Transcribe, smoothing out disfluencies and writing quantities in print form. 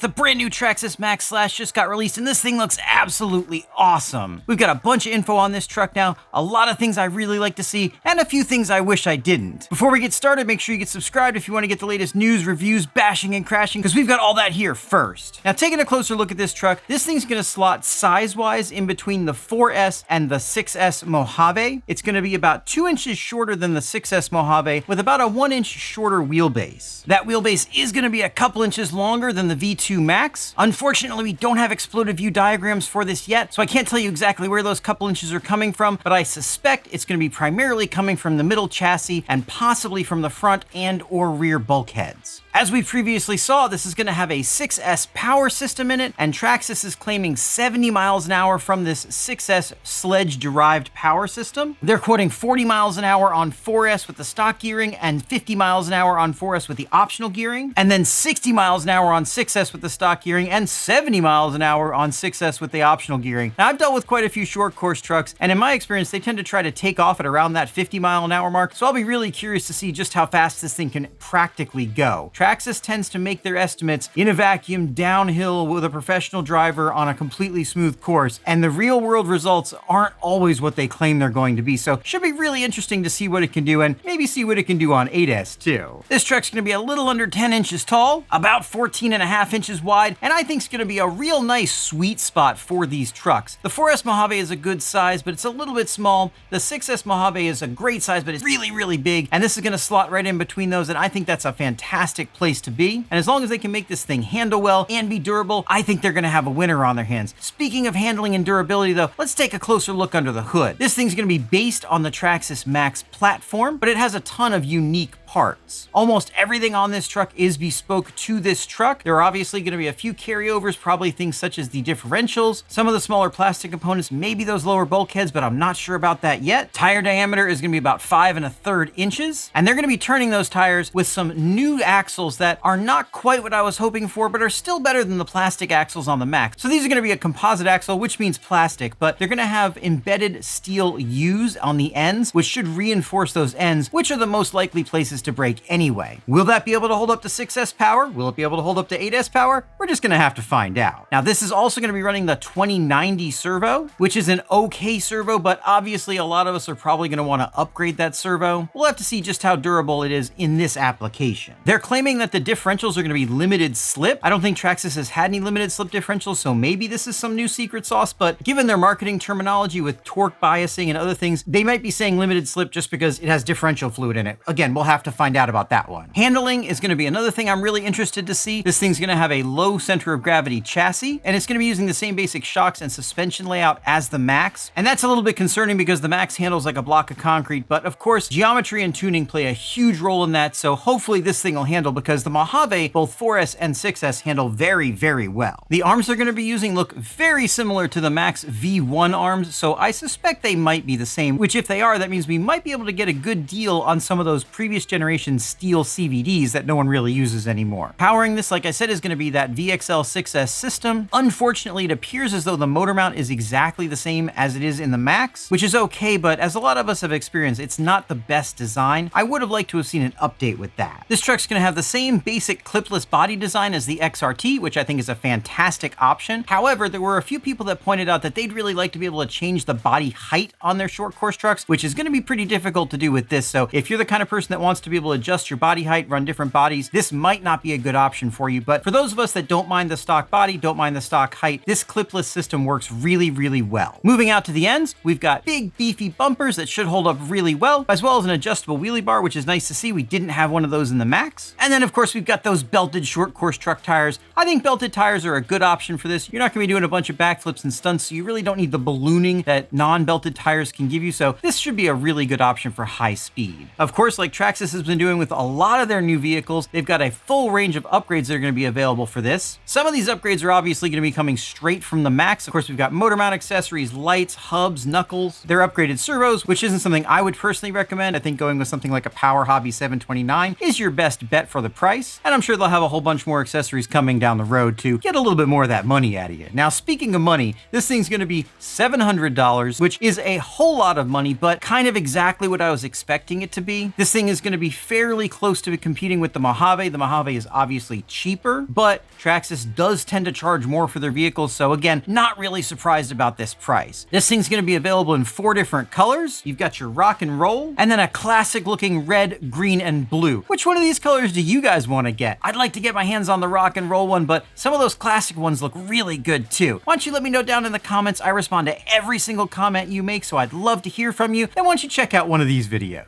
The brand new Traxxas Maxx Slash just got released and this thing looks absolutely awesome. We've got a bunch of info on this truck now, a lot of things I really like to see, and a few things I wish I didn't. Before we get started, make sure you get subscribed if you want to get the latest news, reviews, bashing and crashing, because we've got all that here first. Now, taking a closer look at this truck, this thing's going to slot size-wise in between the 4S and the 6S Mojave. It's going to be about 2 inches shorter than the 6S Mojave with about a 1 inch shorter wheelbase. That wheelbase is going to be a couple inches longer than the V2 Max. Unfortunately, we don't have exploded view diagrams for this yet, so I can't tell you exactly where those couple inches are coming from, but I suspect it's going to be primarily coming from the middle chassis and possibly from the front and or rear bulkheads. As we previously saw, this is going to have a 6S power system in it, and Traxxas is claiming 70 miles an hour from this 6S sledge-derived power system. They're quoting 40 miles an hour on 4S with the stock gearing and 50 miles an hour on 4S with the optional gearing, and then 60 miles an hour on 6S with the stock gearing and 70 miles an hour on 6S with the optional gearing. Now, I've dealt with quite a few short course trucks, and in my experience, they tend to try to take off at around that 50 mile an hour mark, so I'll be really curious to see just how fast this thing can practically go. Traxxas tends to make their estimates in a vacuum downhill with a professional driver on a completely smooth course, and the real world results aren't always what they claim they're going to be, so should be really interesting to see what it can do and maybe see what it can do on 8S too. This truck's going to be a little under 10 inches tall, about 14.5 inches wide, and I think it's going to be a real nice sweet spot for these trucks. The 4S Mojave is a good size, but it's a little bit small. The 6S Mojave is a great size, but it's really, really big, and this is going to slot right in between those, and I think that's a fantastic place to be. And as long as they can make this thing handle well and be durable, I think they're going to have a winner on their hands. Speaking of handling and durability though, let's take a closer look under the hood. This thing's going to be based on the Traxxas Maxx platform, but it has a ton of unique parts. Almost everything on this truck is bespoke to this truck. There are obviously going to be a few carryovers, probably things such as the differentials, some of the smaller plastic components, maybe those lower bulkheads, but I'm not sure about that yet. Tire diameter is going to be about 5 1/3 inches, and they're going to be turning those tires with some new axles that are not quite what I was hoping for, but are still better than the plastic axles on the Max. So these are going to be a composite axle, which means plastic, but they're going to have embedded steel U's on the ends, which should reinforce those ends, which are the most likely places to break anyway. Will that be able to hold up to 6S power? Will it be able to hold up to 8S power? We're just going to have to find out. Now, this is also going to be running the 2090 servo, which is an okay servo, but obviously a lot of us are probably going to want to upgrade that servo. We'll have to see just how durable it is in this application. They're claiming that the differentials are going to be limited slip. I don't think Traxxas has had any limited slip differentials, so maybe this is some new secret sauce, but given their marketing terminology with torque biasing and other things, they might be saying limited slip just because it has differential fluid in it. Again, we'll have to find out about that one. Handling is going to be another thing I'm really interested to see. This thing's going to have a low center of gravity chassis, and it's going to be using the same basic shocks and suspension layout as the Max. And that's a little bit concerning because the Max handles like a block of concrete, but of course, geometry and tuning play a huge role in that, so hopefully this thing will handle because the Mojave, both 4S and 6S, handle very, very well. The arms they're going to be using look very similar to the Max V1 arms, so I suspect they might be the same, which if they are, that means we might be able to get a good deal on some of those previous generation steel CVDs that no one really uses anymore. Powering this, like I said, is going to be that VXL 6S system. Unfortunately, it appears as though the motor mount is exactly the same as it is in the Max, which is okay, but as a lot of us have experienced, it's not the best design. I would have liked to have seen an update with that. This truck's going to have the same basic clipless body design as the XRT, which I think is a fantastic option. However, there were a few people that pointed out that they'd really like to be able to change the body height on their short course trucks, which is going to be pretty difficult to do with this. So if you're the kind of person that wants to be able to adjust your body height, run different bodies, this might not be a good option for you. But for those of us that don't mind the stock body, don't mind the stock height, this clipless system works really, really well. Moving out to the ends, we've got big beefy bumpers that should hold up really well, as well as an adjustable wheelie bar, which is nice to see. We didn't have one of those in the Max. And then of course we've got those belted short course truck tires. I think belted tires are a good option for this. You're not going to be doing a bunch of backflips and stunts, so you really don't need the ballooning that non-belted tires can give you. So this should be a really good option for high speed. Of course, like Traxxas has been doing with a lot of their new vehicles, they've got a full range of upgrades that are going to be available for this. Some of these upgrades are obviously going to be coming straight from the Max. Of course, we've got motor mount accessories, lights, hubs, knuckles. They're upgraded servos, which isn't something I would personally recommend. I think going with something like a Power Hobby 729 is your best bet for the price. And I'm sure they'll have a whole bunch more accessories coming down the road to get a little bit more of that money out of you. Now, speaking of money, this thing's going to be $700, which is a whole lot of money, but kind of exactly what I was expecting it to be. This thing is going to be fairly close to competing with the Mojave. The Mojave is obviously cheaper, but Traxxas does tend to charge more for their vehicles, so again, not really surprised about this price. This thing's gonna be available in 4 different colors. You've got your rock and roll, and then a classic looking red, green, and blue. Which one of these colors do you guys wanna get? I'd like to get my hands on the rock and roll one, but some of those classic ones look really good too. Why don't you let me know down in the comments? I respond to every single comment you make, so I'd love to hear from you. And why don't you check out one of these videos?